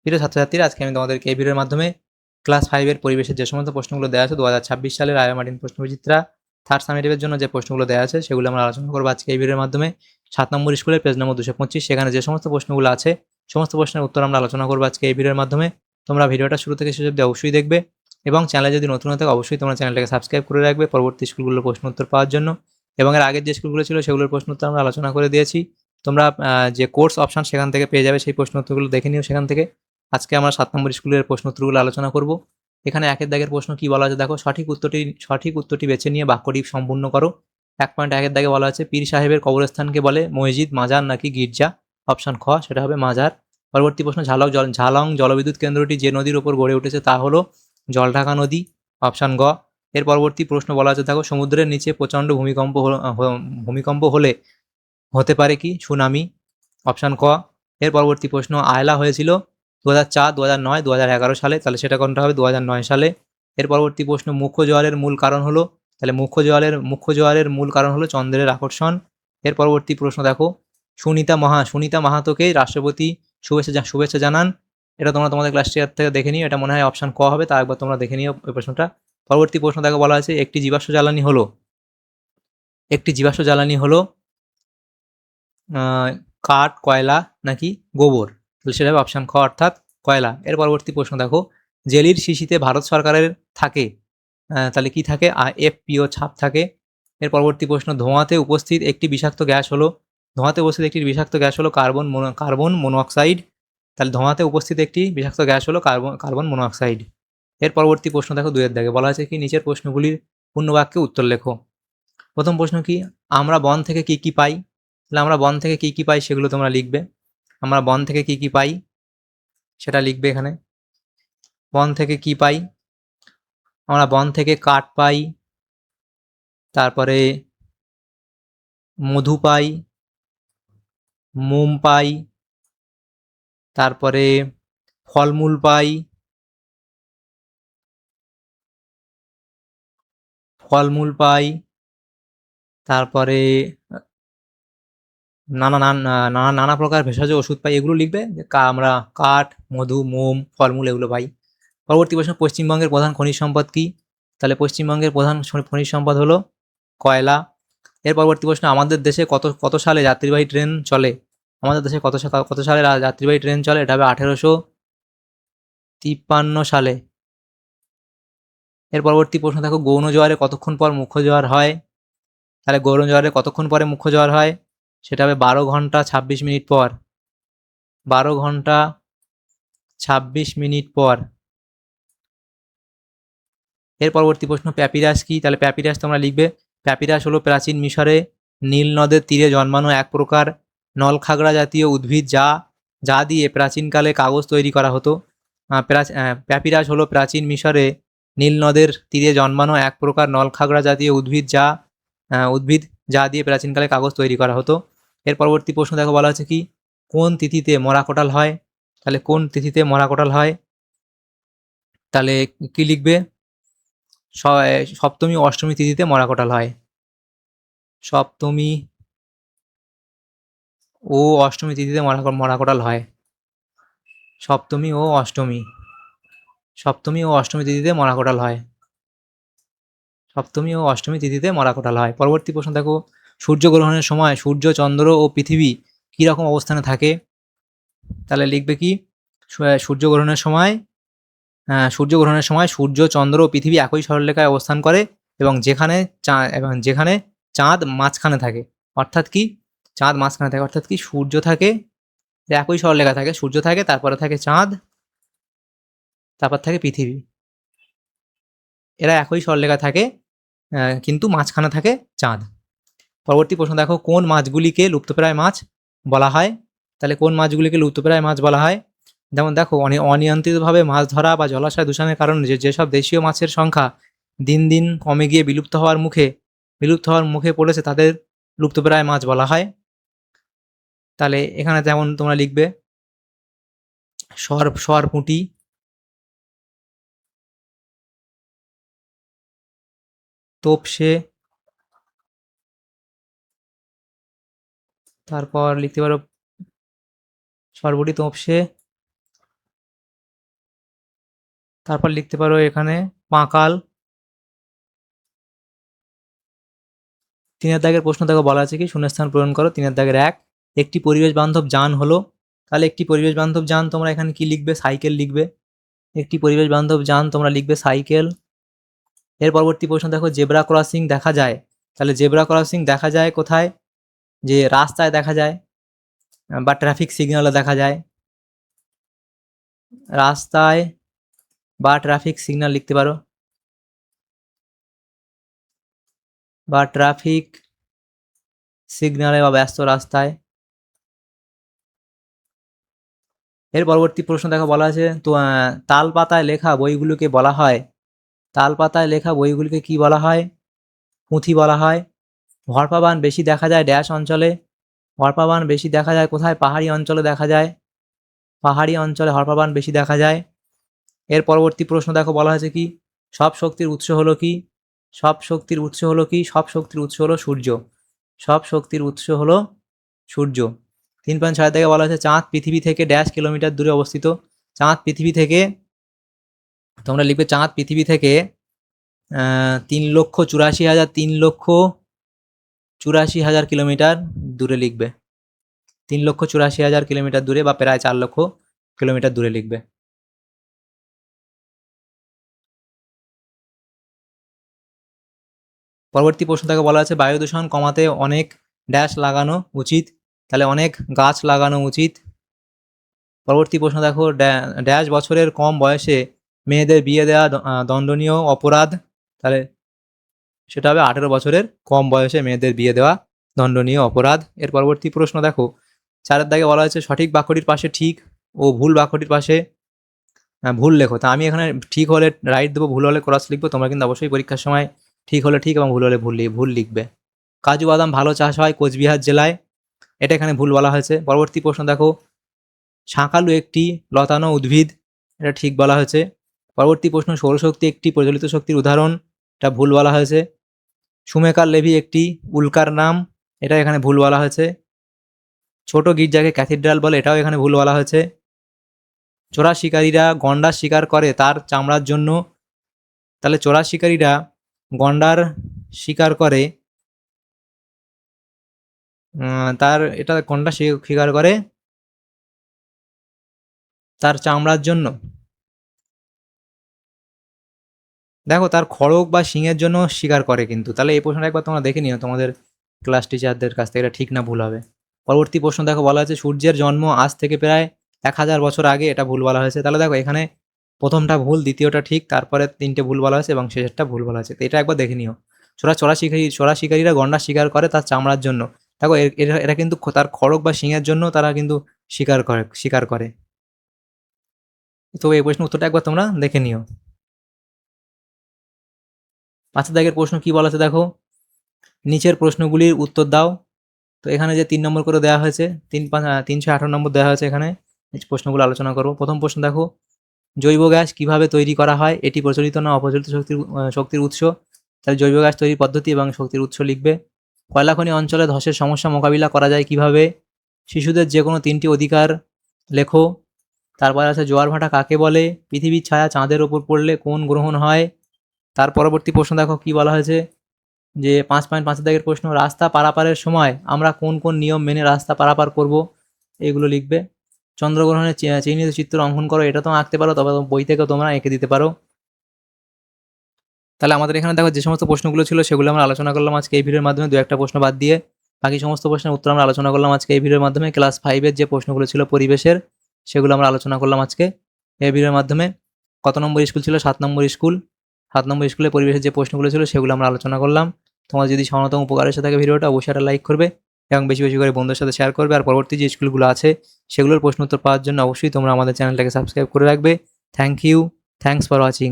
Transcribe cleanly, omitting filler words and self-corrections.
প্রিয় ছাত্রছাত্রীরা, আজকে আমি তোমাদেরকে এই ভিডিওর মাধ্যমে ক্লাস 5-এর পরিবেশের যে সমস্ত প্রশ্নগুলো দেওয়া আছে 2026 সালের আইআর মার্টিন প্রশ্নবিচিত্রা থার্ড সামেটিভের জন্য যে প্রশ্নগুলো দেওয়া আছে সেগুলো আমরা আলোচনা করবো আজকে এই ভিডিওর মাধ্যমে। 7 নম্বর স্কুলের পেজ নম্বর 225, সেখানে যে সমস্ত প্রশ্নগুলো আছে সমস্ত প্রশ্নের উত্তর আমরা আলোচনা করবো আজকে এই ভিডিওর মাধ্যমে। তোমরা ভিডিওটা শুরু থেকে শেষ অবধি অবশ্যই দেখবে এবং চ্যানেলে যদি নতুন হয়ে থাকে অবশ্যই তোমরা চ্যানেলটাকে সাবস্ক্রাইব করে রাখবে পরবর্তী স্কুলগুলোর প্রশ্ন উত্তর পাওয়ার জন্য। এবং এর আগের যে স্কুলগুলো ছিল সেগুলোর প্রশ্ন উত্তর আমরা আলোচনা করে দিয়েছি। তোমরা যে কোর্স অপশন সেখান থেকে পেয়ে যাবে, সেই প্রশ্ন উত্তরগুলো দেখে নিও সেখান থেকে। আজকে আমরা 7 নম্বর স্কুলের প্রশ্ন উত্তরগুলো আলোচনা করব। এখানে একের দাগের প্রশ্ন কি বলা আছে দেখো, সঠিক উত্তরটি বেছে নিয়ে বাক্যটি সম্পূর্ণ করো। 1.1 দাগে বলা আছে পীর সাহেবের কবরস্থানকে বলে মসজিদ, মাজার নাকি গির্জা? অপশন খ, সেটা হবে মাজার। পরবর্তী প্রশ্ন, ঝালং জলবিদ্যুৎ কেন্দ্রটি যে নদীর উপর গড়ে উঠেছে তা হলো জলঢাকা নদী। অপশন গ। এর পরবর্তী প্রশ্ন বলা আছে দেখো, সমুদ্রের নিচে প্রচণ্ড ভূমিকম্প হলে হতে পারে কি? সুনামি। অপশন ক। এর পরবর্তী প্রশ্ন, আয়লা হয়েছিল 2004, 2009, 2011 সালে, তাহলে সেটা কোনটা হবে? 2009 সালে। এর পরবর্তী প্রশ্ন, মুখ্য জোয়ারের মূল কারণ হলো, তাহলে মুখ্য জোয়ারের মূল কারণ হলো চন্দ্রের আকর্ষণ। এর পরবর্তী প্রশ্ন দেখো, সুনিতা মাহাতোকে রাষ্ট্রপতি শুভেচ্ছা জানান। এটা তোমরা তোমাদের ক্লাস টিচার থেকে দেখে নিও, এটা মনে হয় অপশন ক হবে, তা একবার তোমরা দেখে নিও এই প্রশ্নটা। পরবর্তী প্রশ্ন দেখো, বলা আছে একটি জীবাশ্ম জ্বালানি হলো কাঠ, কয়লা নাকি গোবর? তাহলে সেটা হবে অপশন খ অর্থাৎ কয়লা। এর পরবর্তী প্রশ্ন দেখো, জেলির শিশিতে ভারত সরকারের থাকে, তাহলে কি থাকে? FPO ছাপ থাকে। এর পরবর্তী প্রশ্ন, ধোঁয়াতে উপস্থিত একটি বিষাক্ত গ্যাস হলো কার্বন মনোক্সাইড। তাহলে ধোঁয়াতে উপস্থিত একটি বিষাক্ত গ্যাস হলো কার্বন মনোক্সাইড। এর পরবর্তী প্রশ্ন দেখো, 2 এর দাগে বলা আছে কি, নিচের প্রশ্নগুলির পূর্ণবাক্যে উত্তর লেখো। প্রথম প্রশ্ন কি, আমরা বন থেকে কি কি পাই? তাহলে আমরা বন থেকে কি কি পাই সেগুলো তোমরা লিখবে। আমরা বন থেকে কি কি পাই সেটা লিখবে এখানে। বন থেকে কি পাই? আমরা বন থেকে কাঠ পাই, তারপরে মধু পাই, মোম পাই, তারপরে ফলমূল পাই, তারপরে নানা প্রকার ভেষজ ওষুধ পাই, এগুলো লিখবে যে আমরা কাঠ, মধু, মোম, ফলমূল এগুলো পাই। পরবর্তী প্রশ্ন, পশ্চিমবঙ্গের প্রধান খনিজ সম্পদ কি? তাহলে পশ্চিমবঙ্গের প্রধান খনিজ সম্পদ হলো কয়লা। এর পরবর্তী প্রশ্ন, আমাদের দেশে কত সালে যাত্রীবাহী ট্রেন চলে? আমাদের দেশে কত সালে যাত্রীবাহী ট্রেন চলে? এটা হবে 1853 সালে। এর পরবর্তী প্রশ্ন দেখো, গৌণ জোয়ারে কতক্ষণ পর মুখ্য জোয়ার হয়? তাহলে গৌণ জোয়ারে কতক্ষণ পরে মুখ্য জোয়ার হয়? সেটা হবে 12 ঘন্টা 26 মিনিট পর। 12 ঘন্টা 26 মিনিট পর। এর পরবর্তী প্রশ্ন, প্যাপিরাস কি? তাহলে প্যাপিরাস তোমরা লিখবে, প্যাপিরাস হলো প্রাচীন মিশরে নীল নদের তীরে জন্মানো এক প্রকার নলখাগড়া জাতীয় উদ্ভিদ যা দিয়ে প্রাচীনকালে কাগজ তৈরি করা হতো। প্যাপিরাস হলো প্রাচীন মিশরে নীল নদের তীরে জন্মানো এক প্রকার নলখাগড়া জাতীয় উদ্ভিদ যা দিয়ে প্রাচীনকালে কাগজ তৈরি করা হতো। এর পরবর্তী প্রশ্ন দেখো, বলা আছে কি, কোন তিথিতে মরা কোটাল হয়? তাহলে কোন তিথিতে মরা কোটাল হয়? তাহলে কি লিখবে? সপ্তমী ও অষ্টমী তিথিতে মরা কোটাল হয়। সপ্তমী ও অষ্টমী তিথিতে মরা কোটাল হয়। সপ্তমী ও অষ্টমী তিথিতে মরা কোটাল হয়। পরবর্তী প্রশ্ন দেখো, সূর্যগ্রহণের সময় সূর্য, চন্দ্র ও পৃথিবী কী রকম অবস্থানে থাকে? তাহলে লিখবে কি, সূর্যগ্রহণের সময় সূর্য, চন্দ্র ও পৃথিবী একই সরলরেখায় অবস্থান করে এবং যেখানে চাঁদ মাঝখানে থাকে। অর্থাৎ কি, সূর্য থাকে, একই সরলরেখা থাকে, সূর্য থাকে, তারপরে থাকে চাঁদ, তারপর থাকে পৃথিবী। এরা একই সরলরেখা থাকে, কিন্তু মাঝখানে থাকে চাঁদ। পরবর্তী প্রশ্ন দেখো, কোন মাছগুলিকে লুপ্তপ্রায় মাছ বলা হয়? তাহলে কোন মাছগুলিকে লুপ্তপ্রায় মাছ বলা হয়? যেমন দেখো, অনিয়ন্ত্রিতভাবে মাছ ধরা বা জলাশয় দূষণের কারণে যেসব দেশীয় মাছের সংখ্যা দিন দিন কমে গিয়ে বিলুপ্ত হওয়ার মুখে পড়েছে তাদের লুপ্তপ্রায় মাছ বলা হয়। তাহলে এখানে যেমন তোমরা লিখবে সরপুঁটি, তোপসে, তারপর লিখতে পারো সরপুঁটি, তোপসে, তারপর লিখতে পারো এখানে পাঁকাল। 3 দাগের প্রশ্ন দেখো বলা আছে কি শূন্যস্থান পূরণ করো। 3 দাগের 1, একটি পরিবেশ বান্ধব যান হলো। তাহলে একটি পরিবেশ বান্ধব যান তোমরা এখানে কি লিখবে? সাইকেল লিখবে। একটি পরিবেশ বান্ধব যান তোমরা লিখবে সাইকেল। এর পরবর্তী প্রশ্ন দেখো জেব্রা ক্রসিং দেখা যায়। তাহলে জেব্রা ক্রসিং দেখা যায় কোথায়? যে রাস্তায় দেখা যায় বা ট্রাফিক সিগন্যালে দেখা যায়। রাস্তায় বা ট্রাফিক সিগন্যাল লিখতে পারো, বা ট্রাফিক সিগন্যালে বা ব্যস্ত রাস্তায়। এর পরবর্তী প্রশ্ন দেখো বলা আছে তো তাল পাতায় লেখা বইগুলোকে বলা হয়। তাল পাতায় লেখা বইগুলিকে কি বলা হয়? পুঁথি বলা হয়। হরপাবান বেশি দেখা যায় ড্যাশ অঞ্চলে। হরপাবান বেশি দেখা যায় কোথায়? পাহাড়ি অঞ্চলে দেখা যায়। পাহাড়ি অঞ্চলে হরপাবান বেশি দেখা যায়। এর পরবর্তী প্রশ্ন দেখো বলা হয়েছে কি সব শক্তির উৎস হলো কি? সব শক্তির উৎস হলো কি? সব শক্তির উৎস হলো সূর্য। সব শক্তির উৎস হলো সূর্য। 3.6 থেকে বলা হয়েছে চাঁদ পৃথিবী থেকে ড্যাশ কিলোমিটার দূরে অবস্থিত। চাঁদ পৃথিবী থেকে তোমরা লিখবে চাঁদ পৃথিবী থেকে 3,84,000 কিলোমিটার দূরে লিখবে। 3,84,000 কিলোমিটার দূরে বা প্রায় 4 লক্ষ কিলোমিটার দূরে লিখবে। পরবর্তী প্রশ্ন থেকে বলা আছে বায়ু দূষণ কমাতে অনেক ড্যাশ লাগানো উচিত। তাহলে অনেক গাছ লাগানো উচিত। পরবর্তী প্রশ্ন দেখো ড্যাশ বছরের কম বয়সে মেয়েদের বিয়ে দেওয়া দণ্ডনীয় অপরাধ। তাহলে সেটা হবে 18 বছরের কম বয়সে মেয়েদের বিয়ে দেওয়া দণ্ডনীয় অপরাধ। এর পরবর্তী প্রশ্ন দেখো 4 দাগে বলা হয়েছে সঠিক বাক্যটির পাশে ঠিক ও ভুল বাক্যটির পাশে ভুল লেখো। তা আমি এখানে ঠিক হলে রাইট দেবো, ভুল হলে ক্রস লিখবো। তোমরা কিন্তু অবশ্যই পরীক্ষার সময় ঠিক হলে ঠিক এবং ভুল হলে ভুল লিখবে। কাজু বাদাম ভালো চাষ হয় কোচবিহার জেলায়, এটা এখানে ভুল বলা হয়েছে। পরবর্তী প্রশ্ন দেখো শাঁকালু একটি লতানো উদ্ভিদ, এটা ঠিক বলা হয়েছে। পরবর্তী প্রশ্ন সৌরশক্তি একটি প্রজ্বলিত শক্তির উদাহরণ, এটা ভুল বলা হয়েছে। সুমেকার লেভি একটি উল্কার নাম, এটা এখানে ভুল বলা হয়েছে। ছোট গির্জাকে ক্যাথিড্রাল বলে, এটাও এখানে ভুল বলা হয়েছে। চোরা শিকারীরা গন্ডার শিকার করে তার চামড়ার জন্য। তাহলে চোরা শিকারীরা গন্ডার শিকার করে তার এটা গন্ডার শিকার করে তার চামড়ার জন্য। দেখো তার খড়গ বা শিংয়ের জন্য শিকার করে কিন্তু। তাহলে এই প্রশ্নটা একবার তোমরা দেখে নিও তোমাদের ক্লাস টিচারদের কাছ থেকে, এটা ঠিক না ভুল হবে। পরবর্তী প্রশ্ন দেখো বলা হয়েছে সূর্যের জন্ম আজ থেকে প্রায় 1000 বছর আগে, এটা ভুল বলা হয়েছে। তাহলে দেখো এখানে প্রথমটা ভুল, দ্বিতীয়টা ঠিক, তারপরে 3টে ভুল বলা হয়েছে এবং শেষেরটা ভুল বলা হয়েছে। তো এটা একবার দেখে নিও। চোরা শিকারীরা গন্ডার শিকার করে তার চামড়ার জন্য। দেখো এরা কিন্তু তার খড়গ বা শিংয়ের জন্য তারা কিন্তু শিকার করে। তো এই প্রশ্ন উত্তরটা একবার তোমরা দেখে নিও। 5 দাগের প্রশ্ন কি বলা আছে দেখো নিচের প্রশ্নগুলির উত্তর দাও। তো এখানে যে 3 নম্বর করে দেওয়া হয়েছে 318 নম্বর দেওয়া হয়েছে, এখানে এই প্রশ্নগুলো আলোচনা করব। প্রথম প্রশ্ন দেখো জৈব গ্যাস কিভাবে তৈরি করা হয়? এটি প্রচলিত না অপ্রচলিত শক্তির উৎস? তাহলে জৈব গ্যাস তৈরির পদ্ধতি এবং শক্তির উৎস লিখবে। কয়লা খনি অঞ্চলে ধসের সমস্যা মোকাবিলা করা যায় কিভাবে? শিশুদের যে কোনো 3টি অধিকার লেখো। তারপর আছে জোয়ার ভাটা কাকে বলে? পৃথিবীর ছায়া চাঁদের ওপর পড়লে কোন গ্রহণ হয়? তার পরবর্তী প্রশ্ন দেখো কি বলা হয়েছে যে 5.5 দাগের প্রশ্ন রাস্তা পারাপারের সময় আমরা কোন কোন নিয়ম মেনে রাস্তা পারাপার করব? এগুলো লিখবে। চন্দ্রগ্রহণের চিহ্নিত চিত্র অঙ্কন করো, এটা তোমরা আঁকতে পারো, তবে বই থেকেও তোমরা এঁকে দিতে পারো। তাহলে আমাদের এখানে দেখো যে সমস্ত প্রশ্নগুলো ছিল সেগুলো আমরা আলোচনা করলাম আজকে এই ভিডিওর মাধ্যমে, 2-1টা প্রশ্ন বাদ দিয়ে বাকি সমস্ত প্রশ্নের উত্তর আমরা আলোচনা করলাম আজকে এই ভিডিওর মাধ্যমে। ক্লাস 5-এর যে প্রশ্নগুলো ছিল পরিবেশের, সেগুলো আমরা আলোচনা করলাম আজকে এই ভিডিওর মাধ্যমে। কত নম্বর স্কুল ছিল? 7 নম্বর স্কুল। 7 নম্বর স্কুলে পরিবেশের যে প্রশ্নগুলো ছিল সেগুলো আমরা আলোচনা করলাম। তোমার যদি সামান্যতম উপকার এসে থাকে ভিডিওটা, অবশ্যই একটা লাইক করবে এবং বেশি বেশি করে বন্ধুদের সাথে শেয়ার করবে। আর পরবর্তী যে স্কুলগুলো আছে সেগুলোর প্রশ্ন উত্তর পাওয়ার জন্য অবশ্যই তোমরা আমাদের চ্যানেলটাকে সাবস্ক্রাইব করে রাখবে। Thank you, thanks for watching.